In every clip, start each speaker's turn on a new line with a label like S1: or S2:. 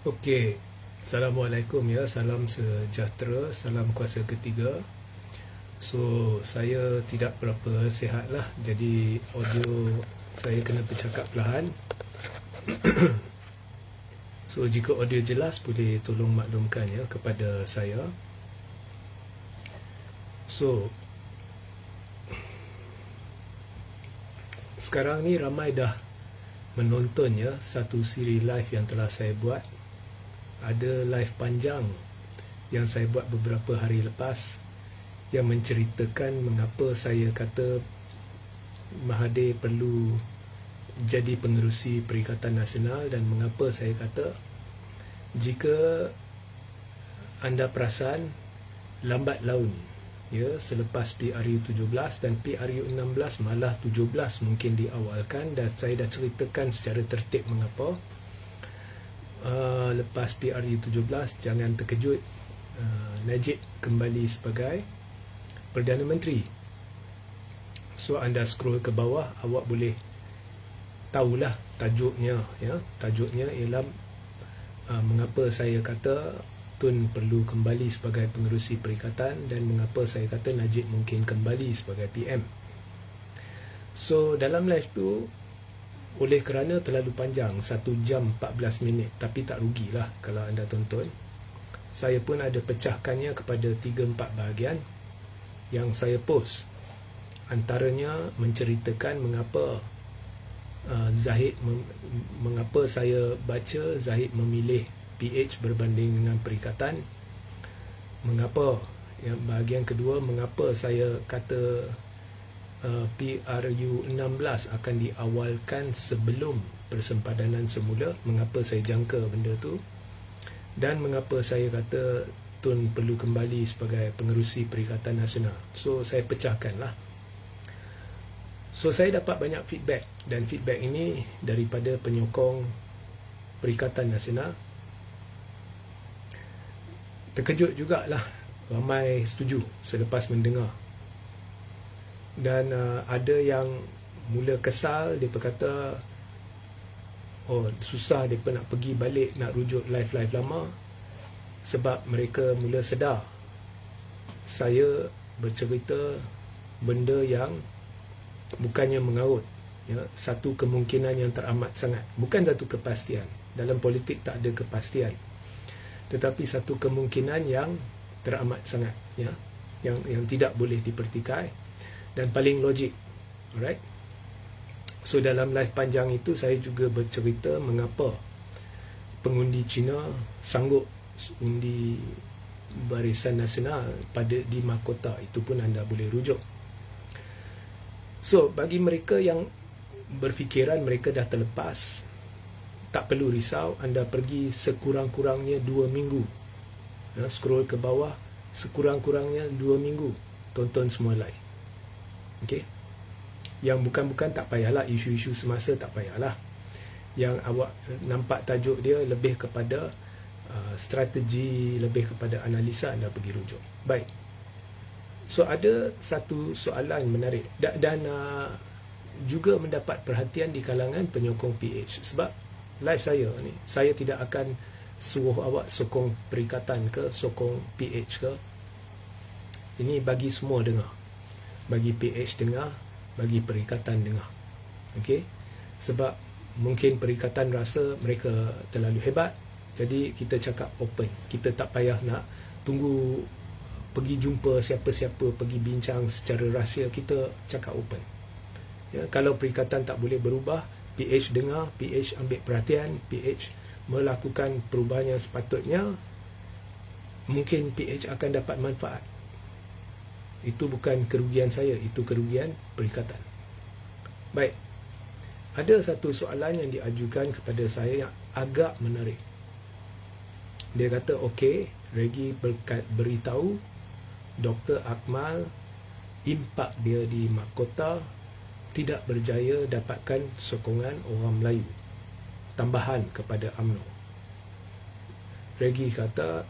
S1: Okey, Assalamualaikum ya, salam sejahtera, salam kuasa ketiga. So, saya tidak berapa sihat lah, jadi audio saya kena bercakap perlahan. So, jika audio jelas, boleh tolong maklumkan ya kepada saya. So, sekarang ni ramai dah menonton ya satu siri live yang telah saya buat. Ada live panjang yang saya buat beberapa hari lepas yang menceritakan mengapa saya kata Mahathir perlu jadi pengerusi Perikatan Nasional, dan mengapa saya kata jika anda perasan lambat laun ya, selepas PRU 17 dan PRU 16 malah 17 mungkin diawalkan, dan saya dah ceritakan secara tertib mengapa. Lepas PRU 17 jangan terkejut, Najib kembali sebagai Perdana Menteri. So anda scroll ke bawah, awak boleh tahulah tajuknya ya. Tajuknya ialah mengapa saya kata Tun perlu kembali sebagai pengerusi perikatan, dan mengapa saya kata Najib mungkin kembali sebagai PM. So dalam live tu, oleh kerana terlalu panjang 1 jam 14 minit, tapi tak rugilah kalau anda tonton, saya pun ada pecahkannya kepada 3-4 bahagian yang saya post. Antaranya menceritakan mengapa Zahid mengapa saya baca Zahid memilih PH berbanding dengan perikatan. Mengapa, yang bahagian kedua, mengapa saya kata PRU 16 akan diawalkan sebelum persempadanan semula, mengapa saya jangka benda tu, dan mengapa saya kata Tun perlu kembali sebagai pengerusi Perikatan Nasional. So saya pecahkan lah. So saya dapat banyak feedback, dan feedback ini daripada penyokong Perikatan Nasional. Terkejut jugalah, ramai setuju selepas mendengar. Dan ada yang mula kesal, dia berkata susah mereka nak pergi balik nak rujuk live-live lama, sebab mereka mula sedar saya bercerita benda yang bukannya mengarut ya, satu kemungkinan yang teramat sangat, bukan satu kepastian. Dalam politik tak ada kepastian, tetapi satu kemungkinan yang teramat sangat ya, yang tidak boleh dipertikai dan paling logik. Alright. So dalam live panjang itu saya juga bercerita mengapa pengundi Cina sanggup undi Barisan Nasional di mahkota. Itu pun anda boleh rujuk. So bagi mereka yang berfikiran mereka dah terlepas, tak perlu risau. Anda pergi sekurang-kurangnya 2 minggu ya, scroll ke bawah, sekurang-kurangnya 2 minggu tonton semua live. Okay? Yang bukan-bukan tak payahlah, isu-isu semasa tak payahlah. Yang awak nampak tajuk dia lebih kepada strategi, lebih kepada analisa, anda pergi rujuk. Baik. So ada satu soalan menarik dan juga mendapat perhatian di kalangan penyokong PH. Sebab live saya ni, saya tidak akan suruh awak sokong perikatan ke, sokong PH ke. Ini bagi semua dengar. Bagi PH dengar, bagi perikatan dengar. Okey? Sebab mungkin perikatan rasa mereka terlalu hebat, jadi kita cakap open. Kita tak payah nak tunggu pergi jumpa siapa-siapa, pergi bincang secara rahsia, kita cakap open. Ya, kalau perikatan tak boleh berubah, PH dengar, PH ambil perhatian, PH melakukan perubahan yang sepatutnya, mungkin PH akan dapat manfaat. Itu bukan kerugian saya, itu kerugian perikatan. Baik. Ada satu soalan yang diajukan kepada saya yang agak menarik. Dia kata, okey, Regi beritahu Dr. Akmal impak dia di mahkota tidak berjaya dapatkan sokongan orang Melayu tambahan kepada UMNO. Regi kata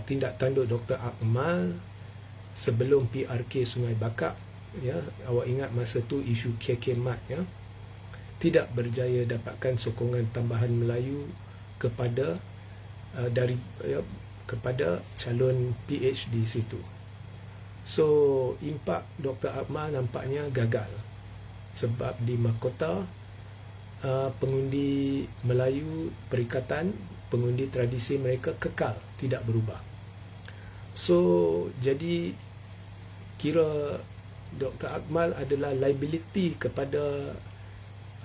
S1: tindak tanduk Dr. Akmal sebelum PRK Sungai Bakap ya, awak ingat masa tu isu KK Mat ya, tidak berjaya dapatkan sokongan tambahan Melayu kepada kepada calon PhD situ. So impak Dr. Akmal nampaknya gagal sebab di mahkota pengundi Melayu Perikatan, pengundi tradisi mereka kekal, tidak berubah. So jadi kira Dr. Akmal adalah liability kepada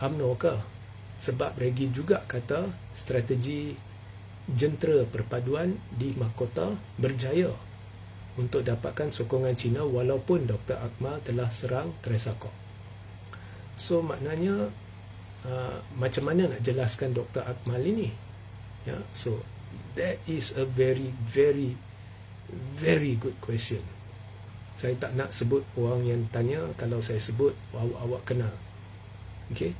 S1: UMNO ke? Sebab Regi juga kata strategi jentera perpaduan di mahkota berjaya untuk dapatkan sokongan Cina walaupun Dr. Akmal telah serang Teresa Kok. So maknanya macam mana nak jelaskan Dr. Akmal ini? Ya, so that is a very very very good question. Saya tak nak sebut orang yang tanya, kalau saya sebut awak kenal. Okay?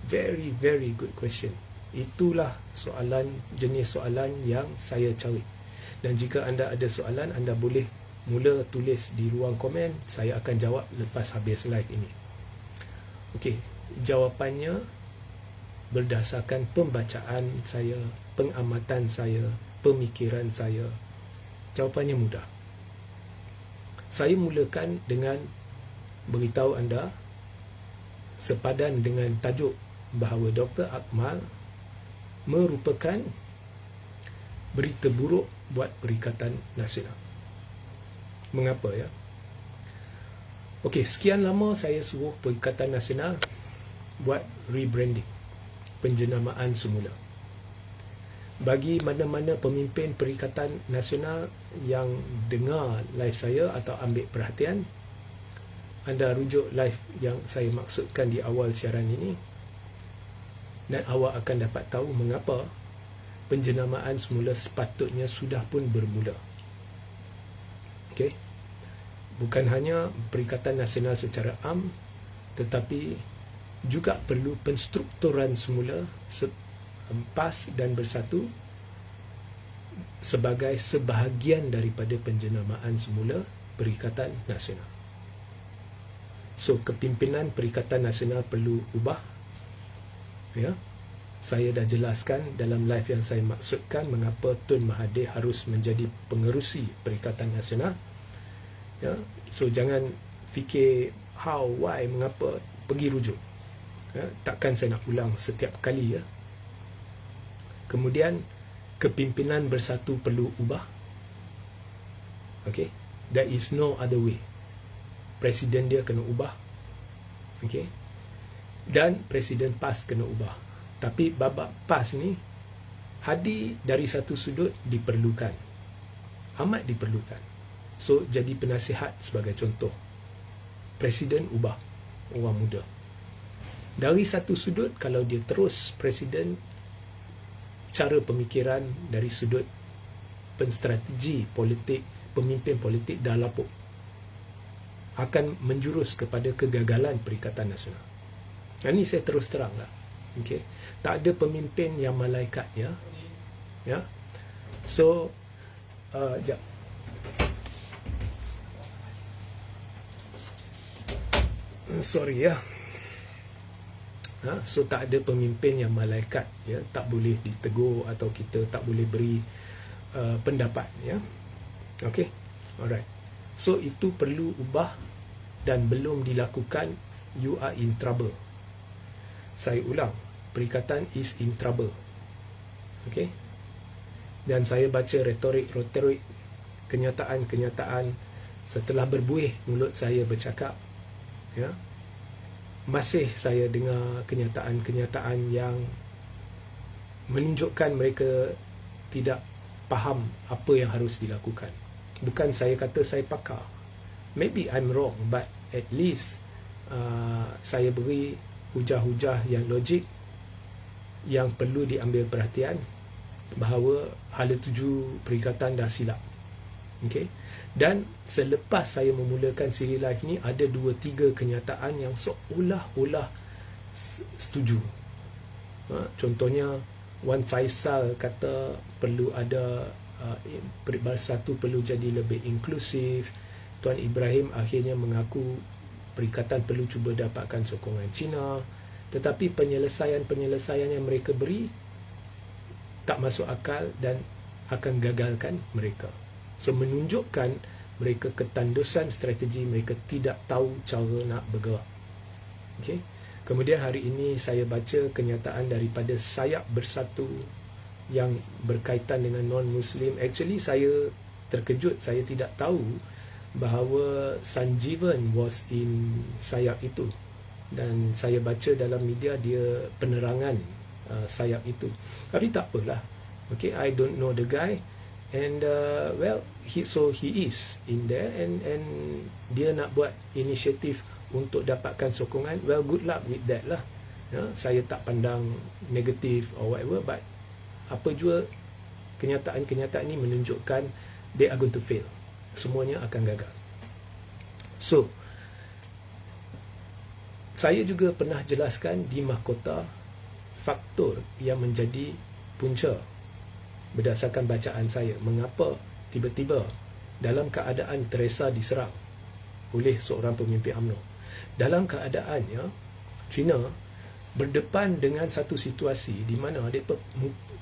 S1: Very very good question. Itulah soalan, jenis soalan yang saya cari. Dan jika anda ada soalan, anda boleh mula tulis di ruang komen. Saya akan jawab lepas habis live ini. Okey, jawapannya berdasarkan pembacaan saya, pengamatan saya, pemikiran saya. Jawapannya mudah. Saya mulakan dengan beritahu anda sepadan dengan tajuk bahawa Dr. Akmal merupakan berita buruk buat Perikatan Nasional. Mengapa ya? Okey, sekian lama saya suruh Perikatan Nasional buat rebranding, penjenamaan semula. Bagi mana-mana pemimpin Perikatan Nasional yang dengar live saya atau ambil perhatian, anda rujuk live yang saya maksudkan di awal siaran ini, dan awak akan dapat tahu mengapa penjenamaan semula sepatutnya sudah pun bermula. Okey. Bukan hanya Perikatan Nasional secara am, tetapi juga perlu penstrukturan semula PAS dan Bersatu sebagai sebahagian daripada penjenamaan semula Perikatan Nasional. So, kepimpinan Perikatan Nasional perlu ubah. Ya, saya dah jelaskan dalam live yang saya maksudkan mengapa Tun Mahathir harus menjadi pengerusi Perikatan Nasional. Ya, so jangan fikir how, why, mengapa, pergi rujuk. Ya, takkan saya nak ulang setiap kali ya. Kemudian kepimpinan Bersatu perlu ubah. Okay, there is no other way. Presiden dia kena ubah. Okay, dan Presiden PAS kena ubah. Tapi babak PAS ni hadir dari satu sudut diperlukan, amat diperlukan. So jadi penasihat sebagai contoh. Presiden ubah, orang muda. Dari satu sudut, kalau dia terus Presiden, cara pemikiran dari sudut penstrategi politik, pemimpin politik dah lapuk, akan menjurus kepada kegagalan Perikatan Nasional. Ini saya terus terang lah. Okay. Tak ada pemimpin yang malaikat ya. Ya. So jap. Sorry ya. So tak ada pemimpin yang malaikat ya, tak boleh ditegur atau kita tak boleh beri pendapat ya. Okay. Alright. So itu perlu ubah dan belum dilakukan, you are in trouble. Saya ulang, Perikatan is in trouble. Okay? Dan saya baca retorik, kenyataan-kenyataan setelah berbuih mulut saya bercakap. Ya, masih saya dengar kenyataan-kenyataan yang menunjukkan mereka tidak faham apa yang harus dilakukan. Bukan saya kata saya pakar. Maybe I'm wrong, but at least saya beri hujah-hujah yang logik yang perlu diambil perhatian bahawa hala tuju Perikatan dah silap. Okay? Dan selepas saya memulakan siri live ni, ada 2-3 kenyataan yang seolah-olah setuju. Contohnya Wan Faisal kata perlu ada Bersatu perlu jadi lebih inklusif. Tuan Ibrahim akhirnya mengaku Perikatan perlu cuba dapatkan sokongan Cina. Tetapi penyelesaian yang mereka beri tak masuk akal dan akan gagalkan mereka. So menunjukkan mereka ketandusan strategi, mereka tidak tahu cara nak bergerak. Okay. Kemudian hari ini saya baca kenyataan daripada Sayap Bersatu yang berkaitan dengan non-Muslim. Actually saya terkejut, saya tidak tahu bahawa Sanjeevan was in Sayap itu. Dan saya baca dalam media dia penerangan Sayap itu. Tapi tak apalah. Okay, I don't know the guy. And well, he is in there and dia nak buat inisiatif untuk dapatkan sokongan. Well, good luck with that lah. Saya tak pandang negatif or whatever, but apa jua kenyataan-kenyataan ni menunjukkan they are going to fail. Semuanya akan gagal. So, saya juga pernah jelaskan di mahkota faktor yang menjadi punca berdasarkan bacaan saya, mengapa tiba-tiba dalam keadaan Teresa diserang oleh seorang pemimpin UMNO, dalam keadaan China berdepan dengan satu situasi di mana mereka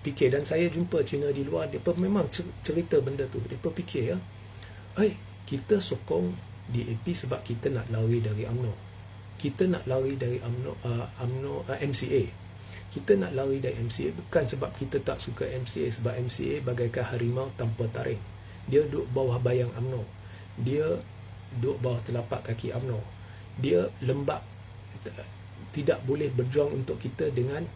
S1: fikir, dan saya jumpa China di luar, mereka memang cerita benda tu, mereka fikir kita sokong DAP sebab kita nak lari dari UMNO, kita nak lari dari MCA. Kita nak lari dari MCA bukan sebab kita tak suka MCA, sebab MCA bagaikan harimau tanpa taring. Dia duduk bawah bayang UMNO. Dia duduk bawah telapak kaki UMNO. Dia lembab, tidak boleh berjuang untuk kita dengan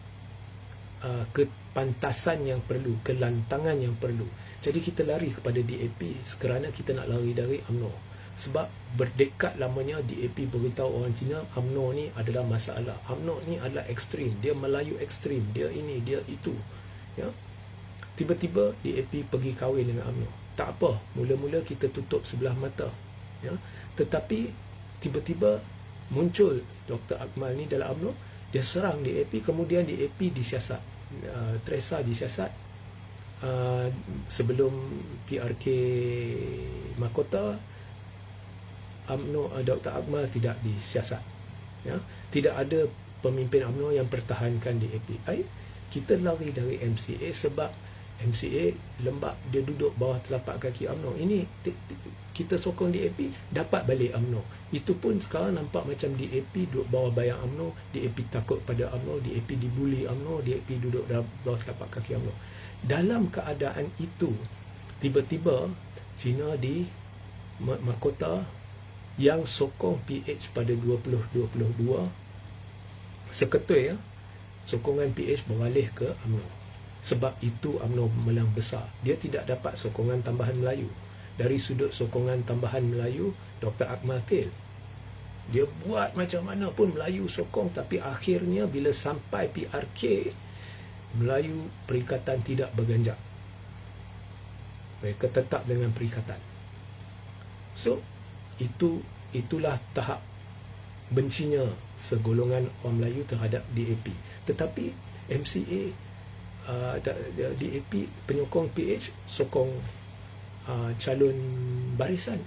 S1: kepantasan yang perlu, kelantangan yang perlu. Jadi kita lari kepada DAP kerana kita nak lari dari UMNO. Sebab berdekad lamanya DAP beritahu orang Cina UMNO ni adalah masalah, UMNO ni adalah ekstrim, dia Melayu ekstrim, dia ini, dia itu. Tiba-tiba DAP pergi kahwin dengan UMNO. Tak apa, mula-mula kita tutup sebelah mata. Tetapi tiba-tiba muncul Dr. Akmal ni dalam UMNO, dia serang DAP, kemudian DAP disiasat, Teresa disiasat. Sebelum PRK mahkota, UMNO, Dr. Akmal tidak disiasat. Tidak ada pemimpin UMNO yang pertahankan DAP. Kita lari dari MCA sebab MCA lembab, dia duduk bawah telapak kaki UMNO. Ini kita sokong DAP, dapat balik UMNO. Itu pun sekarang nampak macam DAP duduk bawah bayang UMNO, DAP takut pada UMNO, DAP dibuli UMNO, DAP duduk bawah telapak kaki UMNO. Dalam keadaan itu, tiba-tiba China di mahkota yang sokong PH pada 2022 seketui sokongan PH beralih ke UMNO. Sebab itu UMNO menang besar. Dia tidak dapat sokongan tambahan Melayu. Dari sudut sokongan tambahan Melayu, Dr. Akmal fail. Dia buat macam mana pun Melayu sokong, tapi akhirnya bila sampai PRK, Melayu perikatan tidak berganjak. Mereka tetap dengan perikatan. So, itulah tahap bencinya segolongan orang Melayu terhadap DAP. Tetapi MCA, DAP penyokong PH sokong calon barisan.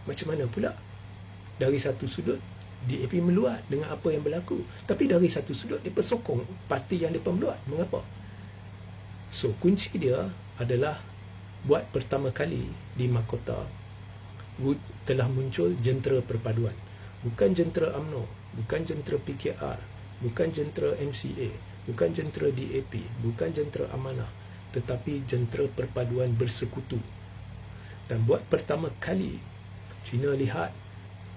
S1: Macam mana pula? Dari satu sudut DAP meluat dengan apa yang berlaku, tapi dari satu sudut mereka sokong parti yang mereka meluat. Mengapa? So kunci dia adalah buat pertama kali di mahkota telah muncul jentera perpaduan. Bukan jentera UMNO, bukan jentera PKR, bukan jentera MCA, bukan jentera DAP, bukan jentera Amanah, tetapi jentera perpaduan bersekutu. Dan buat pertama kali China lihat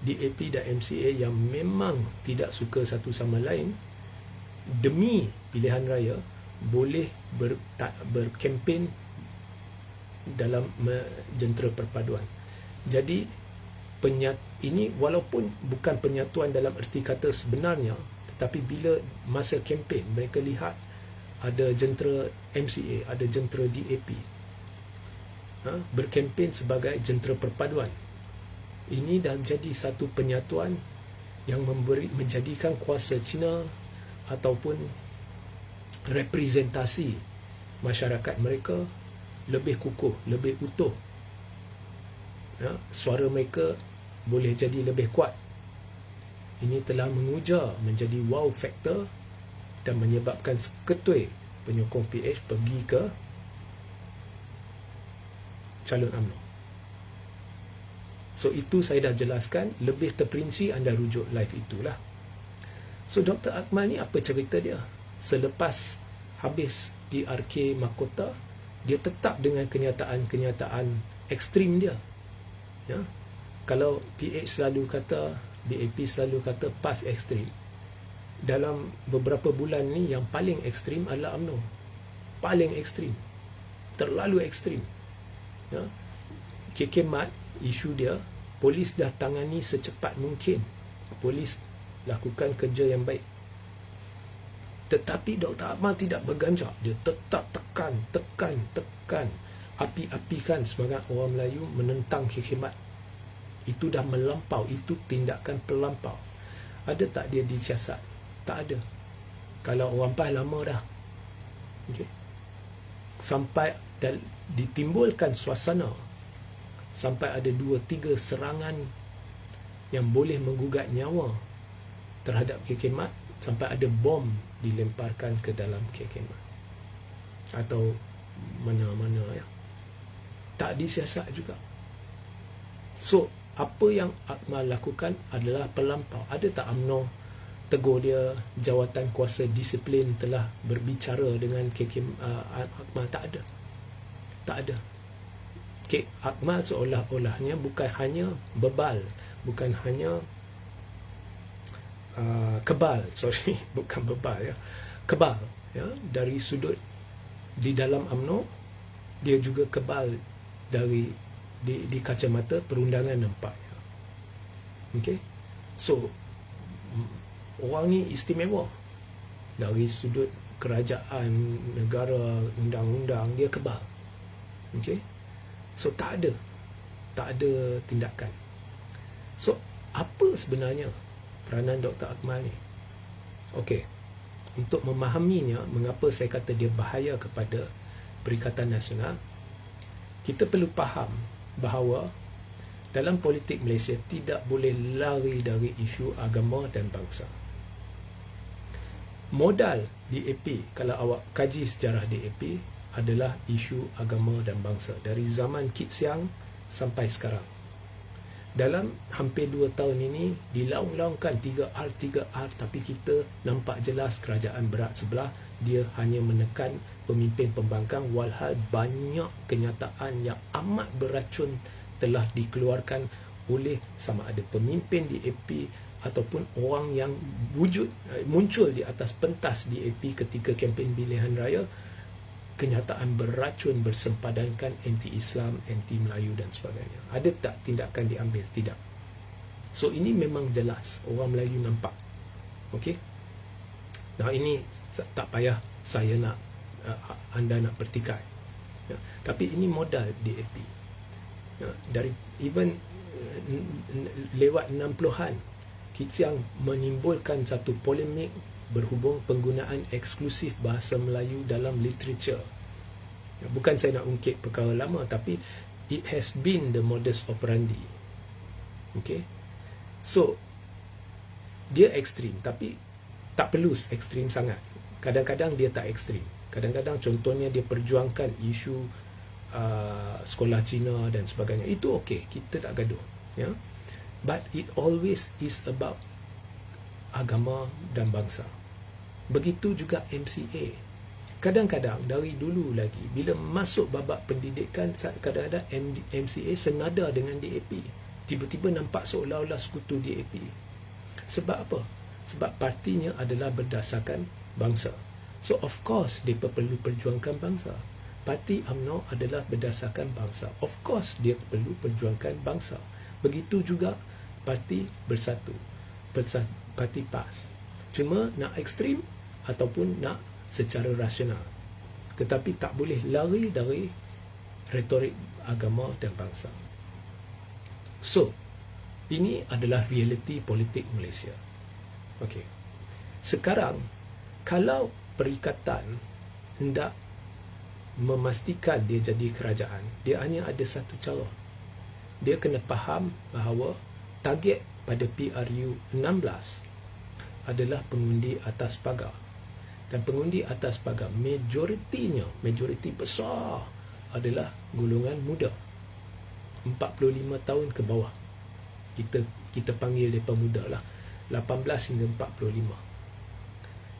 S1: DAP dan MCA yang memang tidak suka satu sama lain, demi pilihan raya boleh berkempen dalam jentera perpaduan. Jadi ini walaupun bukan penyatuan dalam erti kata sebenarnya, tetapi bila masa kempen mereka lihat ada jentera MCA, ada jentera DAP berkempen sebagai jentera perpaduan. Ini dah jadi satu penyatuan yang menjadikan kuasa China ataupun representasi masyarakat mereka lebih kukuh, lebih utuh. Suara mereka boleh jadi lebih kuat. Ini telah mengujar menjadi wow factor dan menyebabkan seketui penyokong PH pergi ke calon UMNO. So itu saya dah jelaskan, lebih terperinci anda rujuk live itulah. So Dr. Akmal ni apa cerita dia? Selepas habis di RK Mahkota, dia tetap dengan kenyataan-kenyataan ekstrim dia. Ya. Kalau PH selalu kata, DAP selalu kata PAS ekstrim, dalam beberapa bulan ni yang paling ekstrim adalah UMNO. Paling ekstrim, terlalu ekstrim. Ya. KK Mat, isu dia, polis dah tangani secepat mungkin. Polis lakukan kerja yang baik. Tetapi Dr. Akmal tidak berganjak. Dia tetap tekan, api-apikan semangat orang Melayu menentang KK Mat. Itu dah melampau, itu tindakan pelampau. Ada tak dia disiasat? Tak ada. Kalau orang PAS lama dah. Okay. Sampai ditimbulkan suasana, sampai ada 2-3 serangan yang boleh menggugat nyawa terhadap KK Mat, sampai ada bom dilemparkan ke dalam KK Mat atau mana-mana ya. Tak disiasat juga. So apa yang Akmal lakukan adalah pelampau. Ada tak UMNO tegur dia, jawatan kuasa disiplin telah berbicara dengan KK Akmal? Tak ada. Tak ada. Akmal seolah-olahnya bukan hanya bebal, bukan hanya kebal, bukan bebal ya, kebal ya, dari sudut di dalam UMNO, dia juga kebal dari di kacamata perundangan nampaknya. Okey. So orang ni istimewa dari sudut kerajaan, negara, undang-undang, dia kebal. Okey. So tak ada tindakan. So apa sebenarnya peranan Dr. Akmal ni? Okey. Untuk memahaminya, mengapa saya kata dia bahaya kepada Perikatan Nasional, kita perlu faham bahawa dalam politik Malaysia tidak boleh lari dari isu agama dan bangsa. Modal DAP, kalau awak kaji sejarah DAP, adalah isu agama dan bangsa dari zaman Kit Siang sampai sekarang. Dalam hampir 2 tahun ini dilaung-laungkan 3R, tapi kita nampak jelas kerajaan berat sebelah dia hanya menekan pemimpin pembangkang, walhal banyak kenyataan yang amat beracun telah dikeluarkan oleh sama ada pemimpin DAP ataupun orang yang muncul di atas pentas DAP ketika kempen pilihan raya. Kenyataan beracun bersempadankan anti-Islam, anti-Melayu dan sebagainya. Ada tak tindakan diambil? Tidak. So ini memang jelas, orang Melayu nampak. Okey. Nah ini tak payah saya nak anda nak pertikai. Ya. Tapi ini modal DAP. Ya. Dari even lewat 60-an, Kit Siang menimbulkan satu polemik berhubung penggunaan eksklusif bahasa Melayu dalam literature. Bukan saya nak ungkit perkara lama, tapi it has been the modus operandi. Okay. So dia ekstrim, tapi tak perlu ekstrim sangat. Kadang-kadang dia tak ekstrim. Kadang-kadang contohnya dia perjuangkan isu sekolah Cina dan sebagainya. Itu okey, kita tak gaduh. Ya. But it always is about agama dan bangsa. Begitu juga MCA. Kadang-kadang dari dulu lagi, bila masuk babak pendidikan, kadang-kadang MCA senada dengan DAP. Tiba-tiba nampak seolah-olah sekutu DAP. Sebab apa? Sebab partinya adalah berdasarkan bangsa. So of course, mereka perlu perjuangkan bangsa. Parti UMNO adalah berdasarkan bangsa. Of course, dia perlu perjuangkan bangsa. Begitu juga Parti Bersatu, Parti PAS. Cuma nak ekstrim ataupun nak secara rasional. Tetapi tak boleh lari dari retorik agama dan bangsa. So, ini adalah realiti politik Malaysia. Okey. Sekarang, kalau perikatan hendak memastikan dia jadi kerajaan, dia hanya ada satu cara. Dia kena faham bahawa target pada PRU 16 adalah pengundi atas pagar. Dan pengundi atas pagar majoriti besar adalah golongan muda, 45 tahun ke bawah. Kita panggil mereka muda lah, 18 hingga 45.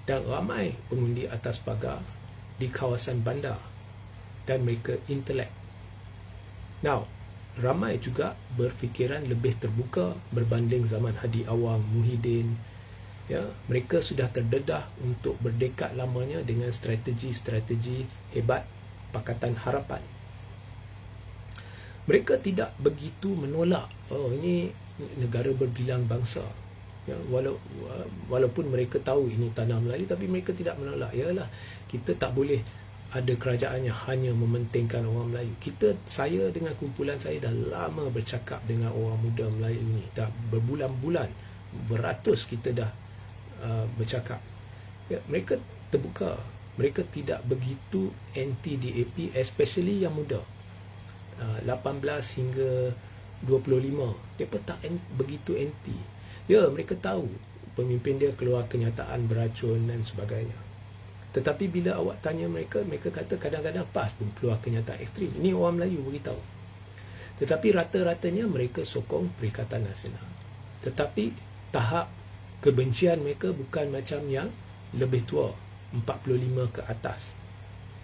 S1: Dan ramai pengundi atas pagar di kawasan bandar, dan mereka intelek. Now, ramai juga berfikiran lebih terbuka berbanding zaman Hadi Awang, Muhyiddin. Ya, mereka sudah terdedah untuk berdekad lamanya dengan strategi-strategi hebat Pakatan Harapan. Mereka tidak begitu menolak, ini negara berbilang bangsa. Ya, walaupun mereka tahu ini tanah Melayu, tapi mereka tidak menolak. Yalah, kita tak boleh ada kerajaan yang hanya mementingkan orang Melayu. Saya dengan kumpulan saya dah lama bercakap dengan orang muda Melayu ni. Dah berbulan-bulan, beratus kita dah bercakap. Ya, mereka terbuka. Mereka tidak begitu anti DAP, especially yang muda. 18 hingga 25. Mereka tak begitu anti. Ya, mereka tahu pemimpin dia keluar kenyataan beracun dan sebagainya. Tetapi bila awak tanya mereka, mereka kata kadang-kadang PAS pun keluar kenyataan ekstrim. Ini orang Melayu beritahu. Tetapi rata-ratanya mereka sokong Perikatan Nasional. Tetapi tahap kebencian mereka bukan macam yang lebih tua, 45 ke atas.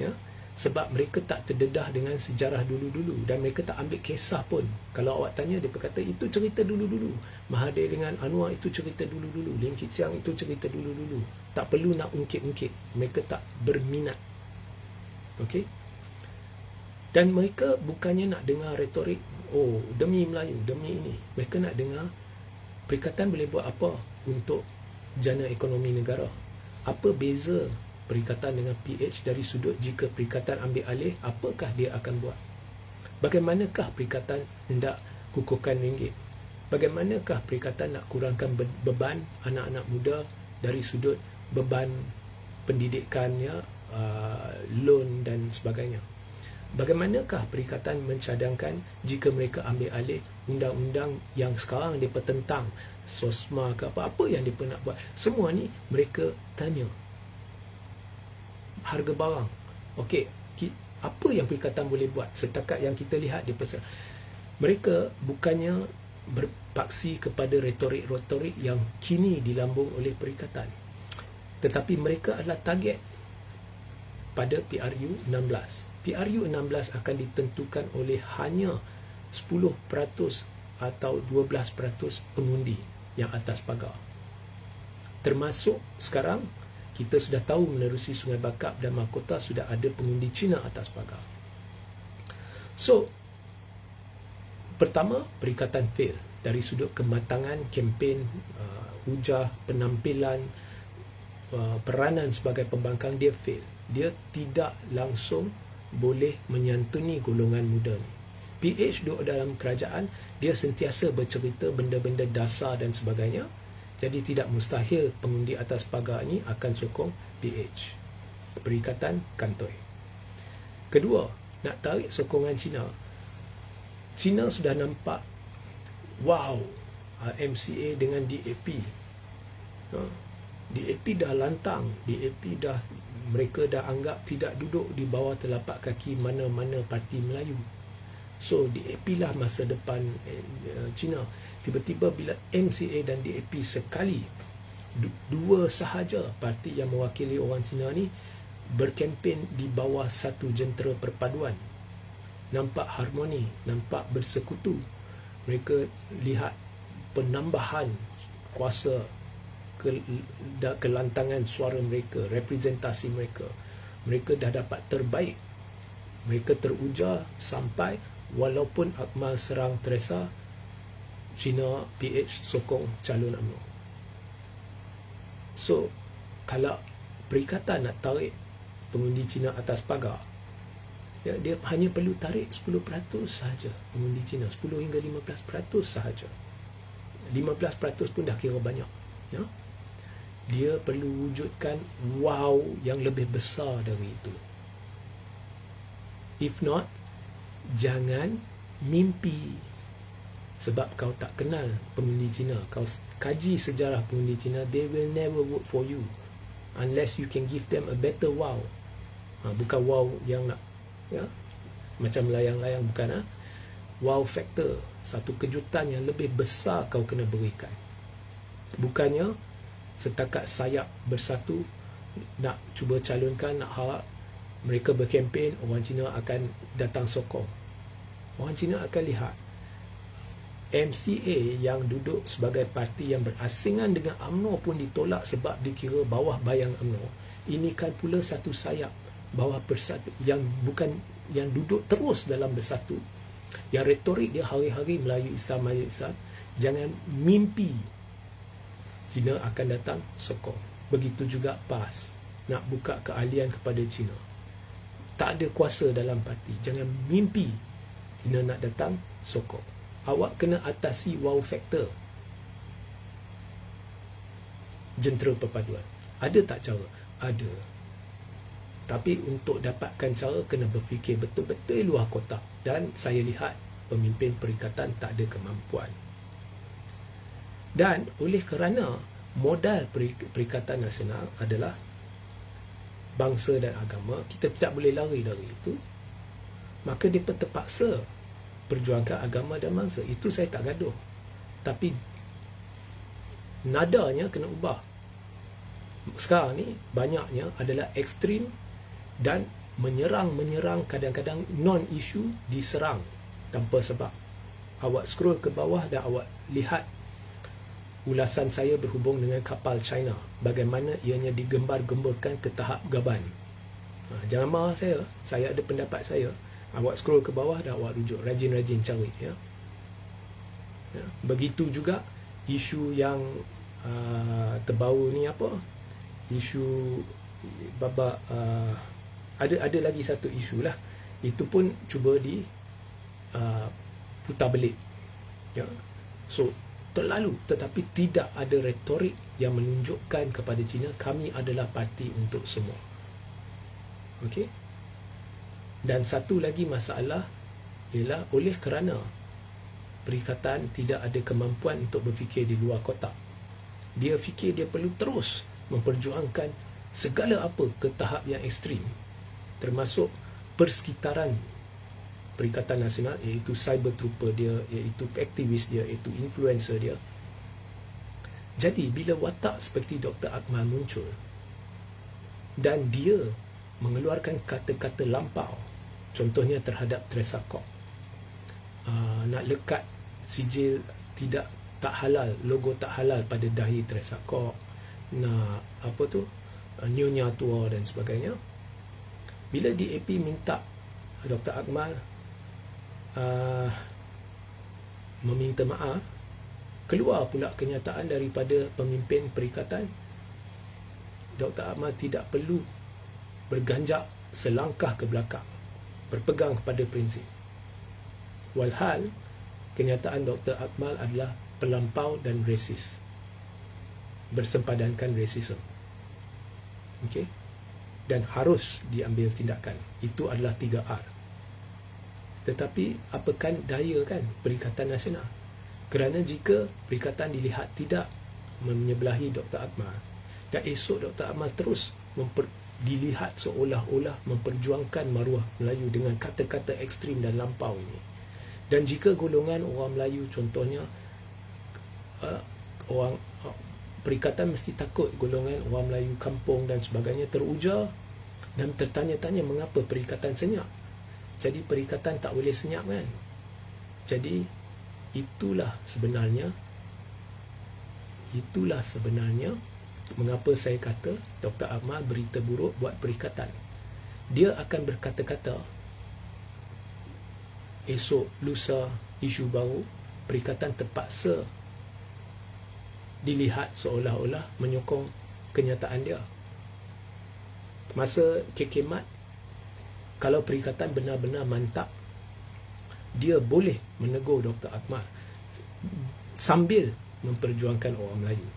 S1: Ya? Sebab mereka tak terdedah dengan sejarah dulu-dulu, dan mereka tak ambil kisah pun. Kalau awak tanya, dia berkata itu cerita dulu-dulu. Mahathir dengan Anwar itu cerita dulu-dulu. Lim Kit Siang itu cerita dulu-dulu. Tak perlu nak ungkit-ungkit. Mereka tak berminat. Okey? Dan mereka bukannya nak dengar retorik, demi Melayu, demi ini. Mereka nak dengar Perikatan boleh buat apa untuk jana ekonomi negara. Apa beza Perikatan dengan PH dari sudut jika Perikatan ambil alih, apakah dia akan buat? Bagaimanakah Perikatan hendak kukuhkan ringgit? Bagaimanakah Perikatan nak kurangkan beban anak-anak muda dari sudut beban pendidikannya, loan dan sebagainya? Bagaimanakah Perikatan mencadangkan jika mereka ambil alih undang-undang yang sekarang mereka tentang, SOSMA ke apa-apa yang mereka nak buat? Semua ni mereka tanya. Harga barang. Okey, apa yang Perikatan boleh buat? Setakat yang kita lihat di pasal, mereka bukannya berpaksi kepada retorik-retorik yang kini dilambung oleh Perikatan, tetapi mereka adalah target pada PRU 16. PRU 16 akan ditentukan oleh hanya 10% atau 12% pengundi yang atas pagar. Termasuk sekarang kita sudah tahu menerusi Sungai Bakap dan Mahkota sudah ada pengundi Cina atas pagar. So, pertama, Perikatan fail dari sudut kematangan kempen, hujah, penampilan, peranan sebagai pembangkang. Dia fail. Dia tidak langsung boleh menyantuni golongan muda ni. PH duduk dalam kerajaan, dia sentiasa bercerita benda-benda dasar dan sebagainya. Jadi tidak mustahil pengundi atas pagar ini akan sokong PH, Perikatan kantoi. Kedua, nak tarik sokongan Cina. Cina sudah nampak, wow, MCA dengan DAP. DAP dah lantang, mereka dah anggap tidak duduk di bawah telapak kaki mana-mana parti Melayu. So DAP lah masa depan Cina. Tiba-tiba bila MCA dan DAP sekali, dua sahaja parti yang mewakili orang Cina ni berkempen di bawah satu jentera perpaduan, nampak harmoni, nampak bersekutu. Mereka lihat penambahan kuasa, kelantangan suara mereka, representasi mereka. Mereka dah dapat terbaik. Mereka teruja sampai walaupun Akmal serang Teresa, Cina PH sokong calon UMNO. So, kalau Perikatan nak tarik pengundi Cina atas pagar, ya, dia hanya perlu tarik 10% sahaja pengundi Cina, 10 hingga 15% sahaja. 15% pun dah kira banyak. Ya? Dia perlu wujudkan wow yang lebih besar dari itu. If not, jangan mimpi. Sebab kau tak kenal pengundi Cina. Kau kaji sejarah pengundi Cina, they will never vote for you. unless you can give them a better wow. Bukan wow yang nak, ya, macam layang-layang, bukan. Wow factor, satu kejutan yang lebih besar kau kena berikan. Bukannya setakat sayap bersatu nak cuba calonkan, nak harap mereka berkempen, orang Cina akan datang sokong. Orang Cina akan lihat MCA yang duduk sebagai parti yang berasingan dengan UMNO pun ditolak sebab dikira bawah bayang UMNO. Ini kan pula satu sayap bawah persatu yang bukan, yang duduk terus dalam bersatu, yang retorik dia hari-hari Melayu Islam, Melayu Islam. Jangan mimpi Cina akan datang sokong. Begitu juga PAS nak buka keahlian kepada Cina, tak ada kuasa dalam parti. Jangan mimpi Cina nak datang sokong. Awak kena atasi wow factor. Jentera perpaduan. Ada tak cara? Ada. Tapi untuk dapatkan cara, kena berfikir betul-betul luar kotak. Dan saya lihat pemimpin perikatan tak ada kemampuan. Dan oleh kerana modal Perikatan Nasional adalah bangsa dan agama, kita tidak boleh lari dari itu, maka dia terpaksa perjuangkan agama dan bangsa. Itu saya tak gaduh. Tapi nadanya kena ubah. Sekarang ni banyaknya adalah ekstrim dan menyerang kadang-kadang non-isu diserang tanpa sebab. Awak scroll ke bawah dan awak lihat ulasan saya berhubung dengan kapal China, bagaimana ianya digembar-gemburkan ke tahap gaban. Jangan marah saya ada pendapat saya. Awak scroll ke bawah dan awak rujuk, rajin-rajin cari, ya. Begitu juga isu yang terbaru ni, apa, isu babak ada lagi satu isu lah, itu pun cuba di putar belit, ya. So terlalu, tetapi tidak ada retorik yang menunjukkan kepada China kami adalah parti untuk semua. Okey. Dan satu lagi masalah ialah oleh kerana Perikatan tidak ada kemampuan untuk berfikir di luar kotak. Dia fikir dia perlu terus memperjuangkan segala apa ke tahap yang ekstrim, termasuk persekitaran Perikatan Nasional, iaitu cyber trooper dia, iaitu aktivis dia, iaitu influencer dia. Jadi bila watak seperti Dr. Akmal muncul dan dia mengeluarkan kata-kata lampau, contohnya terhadap Teresa Kok, nak lekat sijil tak halal, logo tak halal pada dahi Teresa Kok, nak apa tu, nyonya tua dan sebagainya. Bila DAP minta Dr. Akmal meminta maaf, keluar pula kenyataan daripada pemimpin perikatan, Dr. Akmal tidak perlu berganjak selangkah ke belakang, berpegang kepada prinsip. Walhal kenyataan Dr. Akmal adalah pelampau dan resis, bersempadankan rasisme. Okey, dan harus diambil tindakan. Itu adalah 3R. Tetapi apakan daya kan Perikatan Nasional? Kerana jika Perikatan dilihat tidak menyebelahi Dr. Akmal, dan esok Dr. Akmal terus dilihat seolah-olah memperjuangkan maruah Melayu dengan kata-kata ekstrim dan lampau ini. Dan jika golongan orang Melayu, contohnya orang Perikatan mesti takut golongan orang Melayu kampung dan sebagainya teruja dan tertanya-tanya mengapa Perikatan senyap. Jadi Perikatan tak boleh senyap kan? Jadi itulah sebenarnya mengapa saya kata Dr. Akmal berita buruk buat Perikatan. Dia akan berkata-kata esok lusa isu baru, Perikatan terpaksa dilihat seolah-olah menyokong kenyataan dia. Masa KK Mat, kalau Perikatan benar-benar mantap, dia boleh menegur Dr. Akmal sambil memperjuangkan orang Melayu.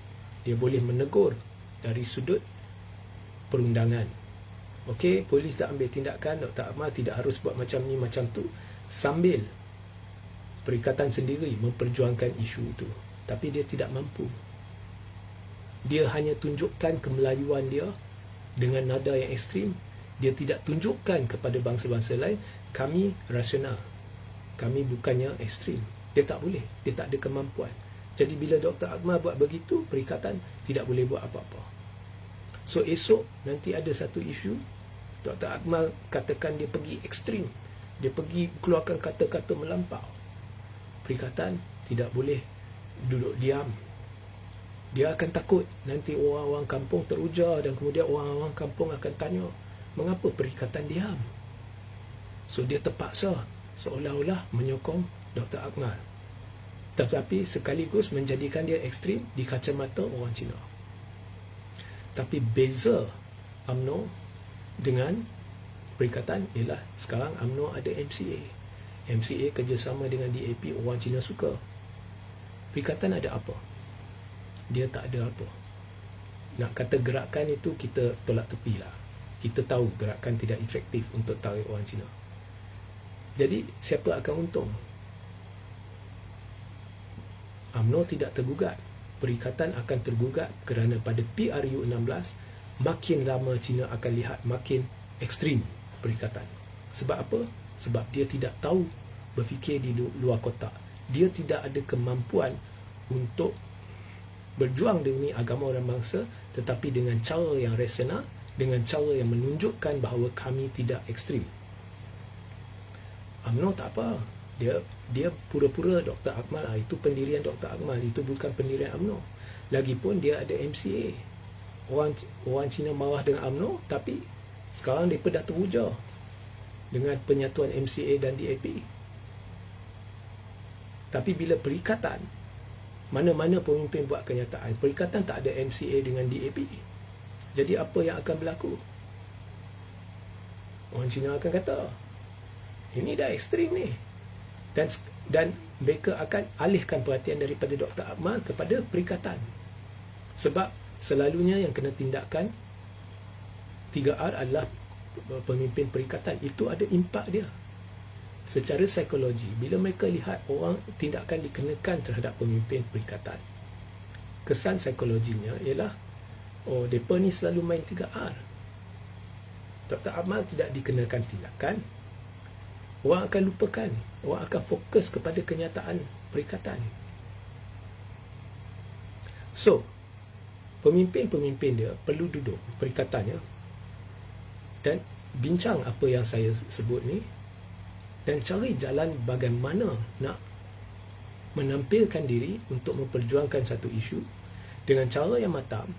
S1: Dia boleh menegur dari sudut perundangan. Okey, polis dah ambil tindakan, Dr. Akmal tidak harus buat macam ni, macam tu, sambil Perikatan sendiri memperjuangkan isu itu. Tapi dia tidak mampu. Dia hanya tunjukkan kemelayuan dia dengan nada yang ekstrim. Dia tidak tunjukkan kepada bangsa-bangsa lain, kami rasional, kami bukannya ekstrim. Dia tak boleh, dia tak ada kemampuan. Jadi bila Dr. Akmal buat begitu, perikatan tidak boleh buat apa-apa. So esok nanti ada satu isu, Dr. Akmal katakan dia pergi ekstrim, dia pergi keluarkan kata-kata melampau. Perikatan tidak boleh duduk diam. Dia akan takut nanti orang-orang kampung teruja, dan kemudian orang-orang kampung akan tanya, mengapa perikatan diam? So dia terpaksa seolah-olah menyokong Dr. Akmal, tetapi sekaligus menjadikan dia ekstrim di kacamata orang Cina. Tapi beza UMNO dengan perikatan ialah sekarang UMNO ada MCA. MCA kerjasama dengan DAP, orang Cina suka. Perikatan ada apa? Dia tak ada apa. Nak kata gerakan itu kita tolak tepi lah. Kita tahu gerakan tidak efektif untuk tarik orang Cina. Jadi siapa akan untung? UMNO tidak tergugat. Perikatan akan tergugat kerana pada PRU 16 makin lama Cina akan lihat makin ekstrim perikatan. Sebab apa? Sebab dia tidak tahu berfikir di luar kotak. Dia tidak ada kemampuan untuk berjuang demi agama orang bangsa, tetapi dengan cara yang rasional, dengan cara yang menunjukkan bahawa kami tidak ekstrim. UMNO tak apa. Dia pura-pura Dr. Akmal, itu pendirian Dr. Akmal, itu bukan pendirian UMNO. Lagipun dia ada MCA. Orang Cina marah dengan UMNO, tapi sekarang mereka dah teruja dengan penyatuan MCA dan DAP. Tapi bila perikatan, mana-mana pemimpin buat kenyataan, perikatan tak ada MCA dengan DAP. Jadi apa yang akan berlaku? Orang Cina akan kata, ini dah ekstrim ni. Dan mereka akan alihkan perhatian daripada Dr. Akmal kepada perikatan. Sebab selalunya yang kena tindakan 3R adalah pemimpin perikatan. Itu ada impak dia. Secara psikologi, bila mereka lihat orang tindakan dikenakan terhadap pemimpin perikatan, kesan psikologinya ialah, oh, mereka ni selalu main 3R. Dr. Akmal tidak dikenakan tindakan, orang akan lupakan, orang akan fokus kepada kenyataan perikatan. So, pemimpin-pemimpin dia perlu duduk perikatannya dan bincang apa yang saya sebut ni, dan cari jalan bagaimana nak menampilkan diri untuk memperjuangkan satu isu dengan cara yang matang,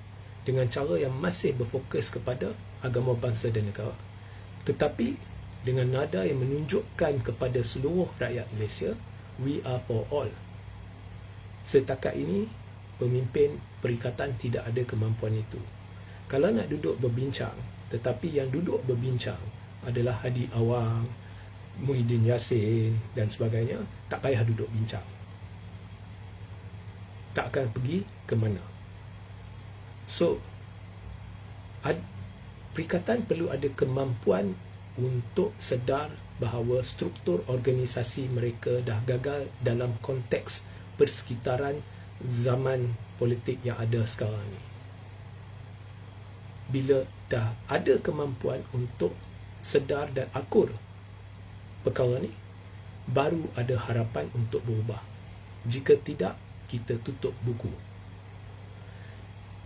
S1: dengan cara yang masih berfokus kepada agama bangsa dan negara, tetapi dengan nada yang menunjukkan kepada seluruh rakyat Malaysia, we are for all. Setakat ini, pemimpin perikatan tidak ada kemampuan itu. Kalau nak duduk berbincang, tetapi yang duduk berbincang adalah Hadi Awang, Muhyiddin Yassin dan sebagainya, tak payah duduk bincang. Tak akan pergi ke mana. So, perikatan perlu ada kemampuan untuk sedar bahawa struktur organisasi mereka dah gagal dalam konteks persekitaran zaman politik yang ada sekarang ni. Bila dah ada kemampuan untuk sedar dan akur perkara ni, baru ada harapan untuk berubah. Jika tidak, kita tutup buku.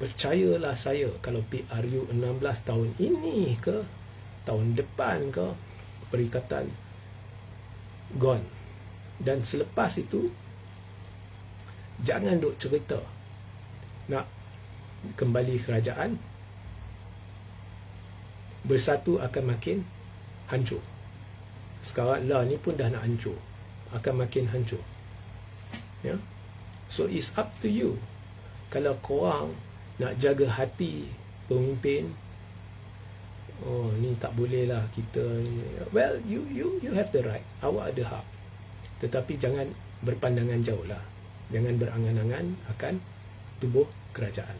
S1: Percayalah saya, kalau PRU 16 tahun ini ke tahun depan ke, perikatan gone. Dan selepas itu, jangan duk cerita nak kembali kerajaan. Bersatu akan makin hancur. Sekarang lah ni pun dah nak hancur, akan makin hancur. Ya? So it's up to you. Kalau korang nak jaga hati pemimpin, oh, ni tak boleh lah kita. Well, you have the right. Awak ada hak. Tetapi jangan berpandangan jauh lah. Jangan berangan-angan akan tubuh kerajaan.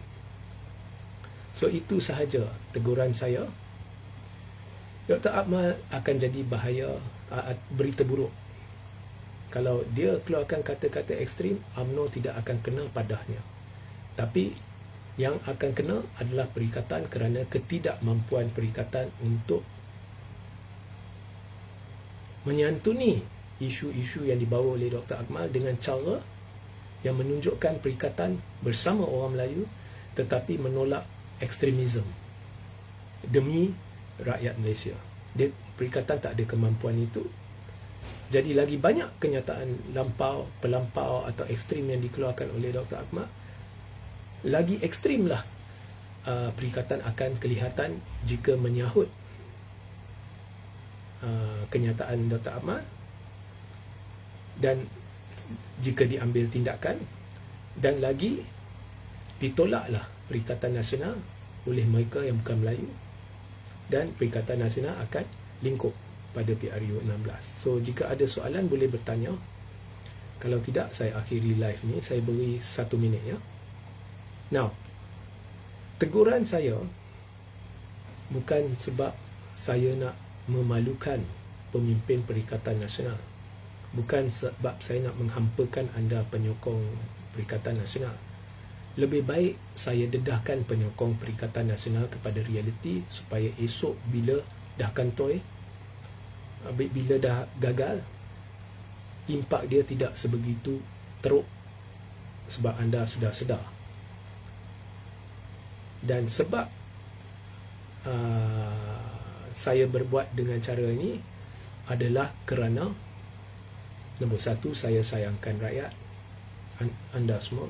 S1: So itu sahaja teguran saya. Dr. Akmal akan jadi bahaya, berita buruk. Kalau dia keluarkan kata-kata ekstrim, UMNO tidak akan kena padahnya. Tapi Yang akan kena adalah perikatan kerana ketidakmampuan perikatan untuk menyantuni isu-isu yang dibawa oleh Dr. Akmal dengan cara yang menunjukkan perikatan bersama orang Melayu tetapi menolak ekstremisme demi rakyat Malaysia. Perikatan tak ada kemampuan itu. Jadi lagi banyak kenyataan pelampau atau ekstrim yang dikeluarkan oleh Dr. Akmal, lagi ekstrimlah perikatan akan kelihatan jika menyahut kenyataan Dr. Akmal, dan jika diambil tindakan, dan lagi ditolaklah Perikatan Nasional oleh mereka yang bukan Melayu, dan Perikatan Nasional akan lingkup pada PRU 16. So jika ada soalan boleh bertanya. Kalau tidak, saya akhiri live ni. Saya beri 1 minit ya. Now, teguran saya bukan sebab saya nak memalukan pemimpin Perikatan Nasional. Bukan sebab saya nak menghampakan anda penyokong Perikatan Nasional. Lebih baik saya dedahkan penyokong Perikatan Nasional kepada realiti supaya esok bila dah kantoi, bila dah gagal, impak dia tidak sebegitu teruk sebab anda sudah sedar. Dan sebab saya berbuat dengan cara ini adalah kerana nombor satu, saya sayangkan rakyat anda semua,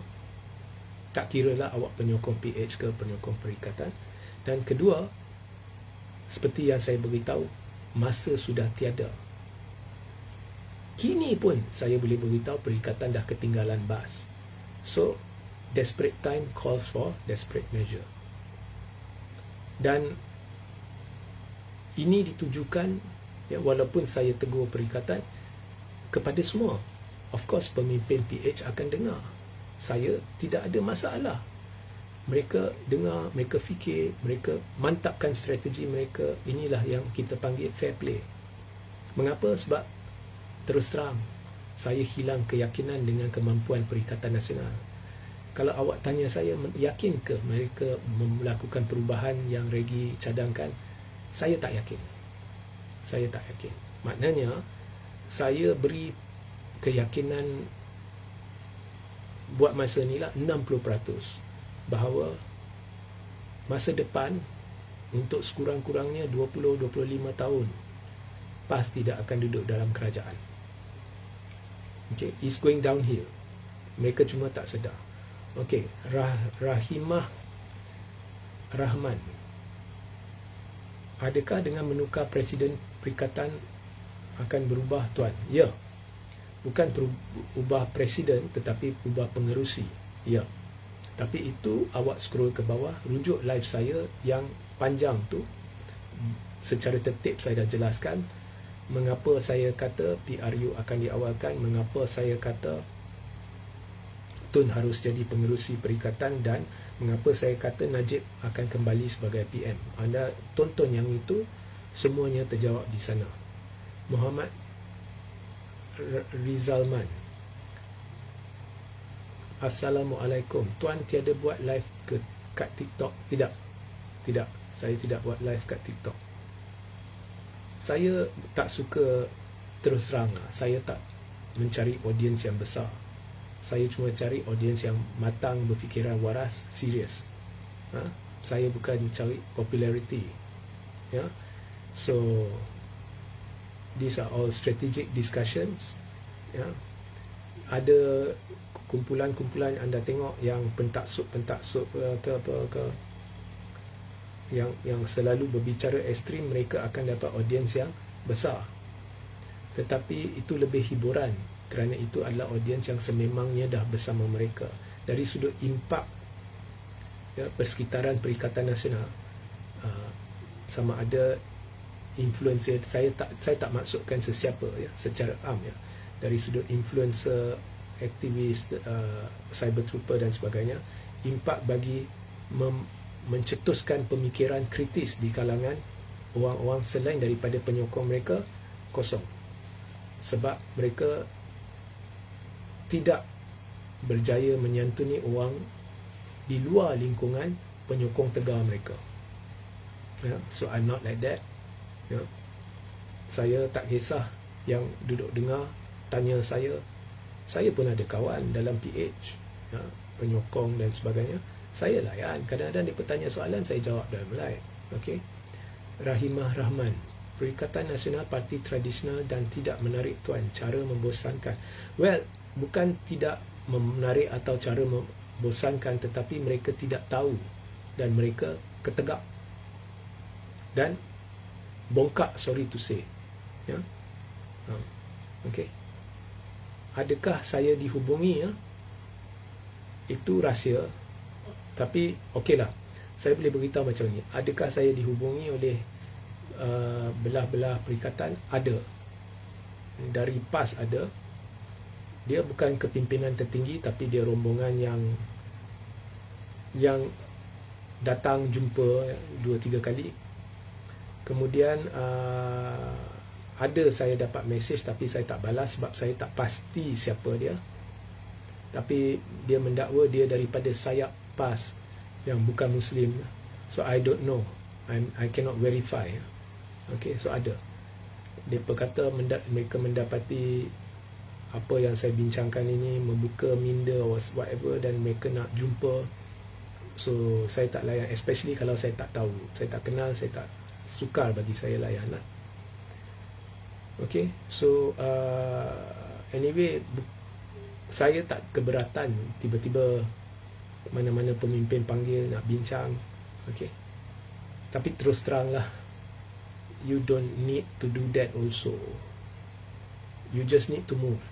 S1: tak kiralah awak penyokong PH ke penyokong Perikatan. Dan kedua, seperti yang saya beritahu, masa sudah tiada. Kini pun saya boleh beritahu Perikatan dah ketinggalan bas. So desperate time calls for desperate measure. Dan ini ditujukan, ya, walaupun saya tegur Perikatan, kepada semua. Of course pemimpin PH akan dengar. Saya tidak ada masalah. Mereka dengar, mereka fikir, mereka mantapkan strategi mereka. Inilah yang kita panggil fair play. Mengapa? Sebab terus terang, saya hilang keyakinan dengan kemampuan Perikatan Nasional. Kalau awak tanya saya, yakin ke mereka melakukan perubahan yang Regi cadangkan? Saya tak yakin. Saya tak yakin. Maknanya, saya beri keyakinan buat masa ni lah 60% bahawa masa depan untuk sekurang-kurangnya 20-25 tahun PAS tidak akan duduk dalam kerajaan. Okay, it's going downhill. Mereka cuma tak sedar. Okay, Rahimah Rahman, adakah dengan menukar Presiden Perikatan akan berubah, Tuan? Ya. Bukan ubah presiden tetapi ubah pengerusi. Ya. Tapi itu awak scroll ke bawah, rujuk live saya yang panjang tu. Secara tertib saya dah jelaskan mengapa saya kata PRU akan diawalkan, mengapa saya kata Tun harus jadi pengerusi Perikatan, dan mengapa saya kata Najib akan kembali sebagai PM. Anda tonton yang itu, semuanya terjawab di sana. Muhammad Rizalman, Assalamualaikum. Tuan tiada buat live kat TikTok? Tidak. Tidak. Saya tidak buat live kat TikTok. Saya tak suka, terus terang, saya tak mencari audiens yang besar. Saya cuma cari audiens yang matang, berfikiran waras, serius. Saya bukan cari popularity. Ya. So these are all strategic discussions. Ya. Ada kumpulan-kumpulan anda tengok yang pentaksub ke yang selalu berbicara ekstrim, mereka akan dapat audiens yang besar. Tetapi itu lebih hiburan kerana itu adalah audiens yang sememangnya dah bersama mereka. Dari sudut impak, ya, persekitaran Perikatan Nasional, sama ada influencer, saya tak maksudkan sesiapa, ya, secara am, ya, dari sudut influencer, aktivis, cyber trooper dan sebagainya, impak bagi mencetuskan pemikiran kritis di kalangan orang-orang selain daripada penyokong mereka kosong, sebab mereka tidak berjaya menyantuni orang di luar lingkungan penyokong tegar mereka. So I'm not like that. Saya tak kisah yang duduk dengar tanya saya pun ada kawan dalam PH, penyokong dan sebagainya. Saya layan, kadang-kadang dia bertanya soalan, saya jawab dalam Melayu. Okay. Rahimah Rahman, Perikatan Nasional Parti Tradisional dan tidak menarik tuan, cara membosankan. Well, bukan tidak menarik atau cara membosankan, tetapi mereka tidak tahu dan mereka ketegak dan bongkak, sorry to say. Okay. Adakah saya dihubungi? Itu rahsia. Tapi okeylah, saya boleh beritahu macam ni. Adakah saya dihubungi oleh belah-belah perikatan? Ada. Dari PAS ada. Dia bukan kepimpinan tertinggi, tapi dia rombongan yang datang jumpa 2-3 kali. Kemudian ada saya dapat mesej, tapi saya tak balas sebab saya tak pasti siapa dia. Tapi dia mendakwa dia daripada sayap PAS yang bukan Muslim. So I don't know, I cannot verify. Okay, so ada. Dia berkata mereka mendapati apa yang saya bincangkan ini membuka minda or whatever, dan mereka nak jumpa. So saya tak layan, especially kalau saya tak tahu, saya tak kenal, saya tak sukar bagi saya layan lah. Okay, so anyway, saya tak keberatan tiba-tiba mana-mana pemimpin panggil nak bincang. Okay, tapi terus terang lah, you don't need to do that also. You just need to move.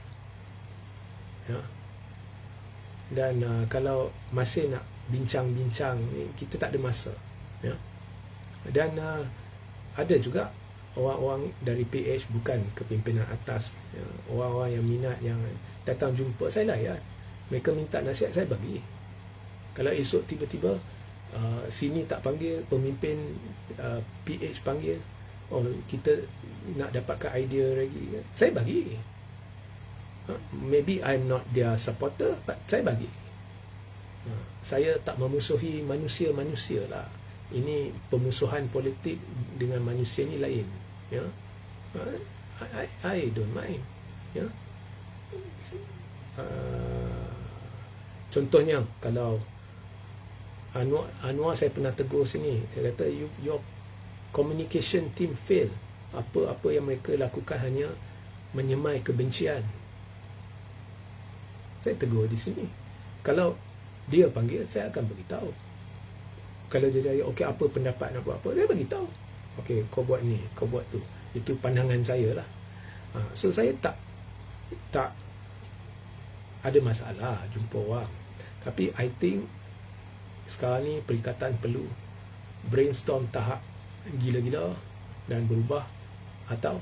S1: Dan kalau masih nak bincang-bincang, kita tak ada masa. Dan ada juga orang-orang dari PH, bukan kepimpinan atas, orang-orang yang minat, yang datang jumpa saya layan. Mereka minta nasihat, saya bagi. Kalau esok tiba-tiba sini tak panggil, pemimpin PH panggil, kita nak dapatkan idea lagi, saya bagi. Maybe I'm not their supporter, but saya bagi. Saya tak memusuhi manusia-manusia lah. Ini pemusuhan politik dengan manusia ni lain. I don't mind. Contohnya, kalau Anwar saya pernah tegur sini, saya kata your communication team fail. Apa yang mereka lakukan hanya menyemai kebencian. Saya tegur di sini. Kalau dia panggil, saya akan beritahu. Kalau dia tanya, okey, apa pendapat nak buat apa, saya beritahu. Okey, kau buat ni, kau buat tu. Itu pandangan saya lah. So saya tak ada masalah jumpa orang. Tapi I think sekarang ni perikatan perlu brainstorm tahap gila-gila dan berubah atau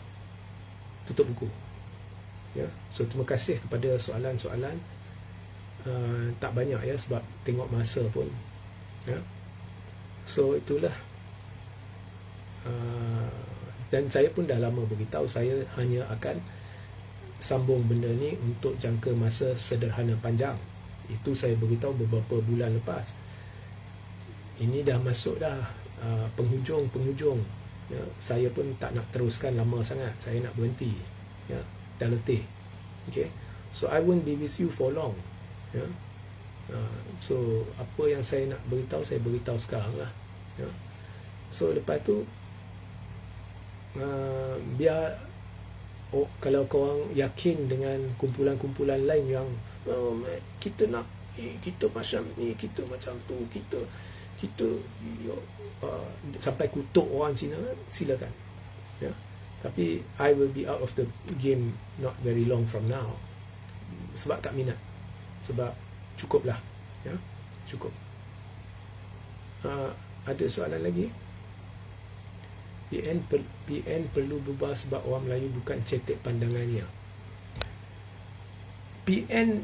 S1: tutup buku. So terima kasih kepada soalan-soalan. Tak banyak sebab tengok masa pun. So itulah. Dan saya pun dah lama beritahu, saya hanya akan sambung benda ni untuk jangka masa sederhana panjang. Itu saya beritahu beberapa bulan lepas. Ini dah masuk dah penghujung. Saya pun tak nak teruskan lama sangat. Saya nak berhenti. Dah letih. Okay. So I won't be with you for long. So apa yang saya nak beritahu, saya beritahu sekarang lah. So lepas tu biar kalau korang yakin dengan kumpulan-kumpulan lain yang kita nak kita macam ni, kita macam tu, kita sampai kutuk orang Cina, silakan. Tapi I will be out of the game not very long from now. Sebab tak minat. Sebab cukuplah. Cukup. Ada soalan lagi? PN perlu berubah sebab orang Melayu bukan cetek pandangannya. PN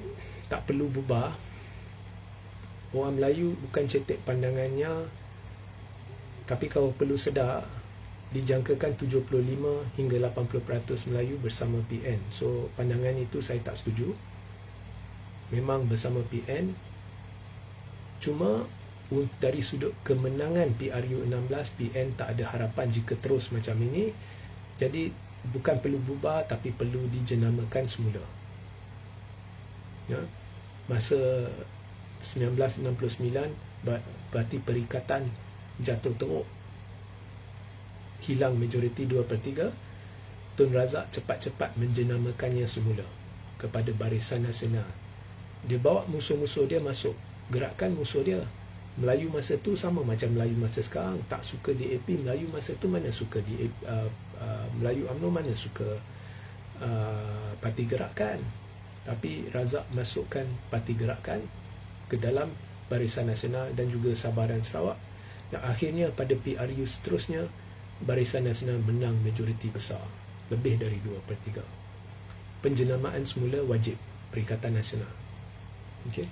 S1: tak perlu berubah. Orang Melayu bukan cetek pandangannya. Tapi kau perlu sedar, dijangkakan 75 hingga 80% Melayu bersama PN. So pandangan itu saya tak setuju. Memang bersama PN Cuma dari sudut kemenangan PRU16, PN tak ada harapan jika terus macam ini. Jadi bukan perlu bubar, tapi perlu dijenamakan semula. Ya. Masa 1969 berarti perikatan jatuh teruk, hilang majoriti 2/3. Tun Razak cepat-cepat menjenamakannya semula kepada Barisan Nasional. Dia bawa musuh-musuh dia masuk gerakan musuh dia. Melayu masa tu sama macam Melayu masa sekarang, tak suka DAP. Melayu masa tu mana suka DAP, Melayu UMNO mana suka Parti Gerakan. Tapi Razak masukkan Parti Gerakan ke dalam Barisan Nasional dan juga Sabaran Sarawak. Dan akhirnya pada PRU seterusnya, Barisan Nasional menang majoriti besar, lebih dari 2/3. Penjenamaan semula wajib Perikatan Nasional. Okey.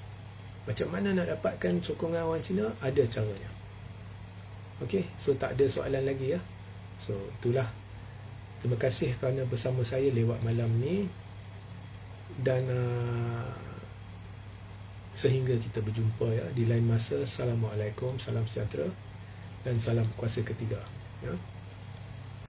S1: Macam mana nak dapatkan sokongan orang Cina? Ada caranya. Okey, so tak ada soalan lagi ya. So itulah. Terima kasih kerana bersama saya lewat malam ni. Dan sehingga kita berjumpa ya di lain masa. Assalamualaikum, salam sejahtera dan salam kuasa ketiga. Ya.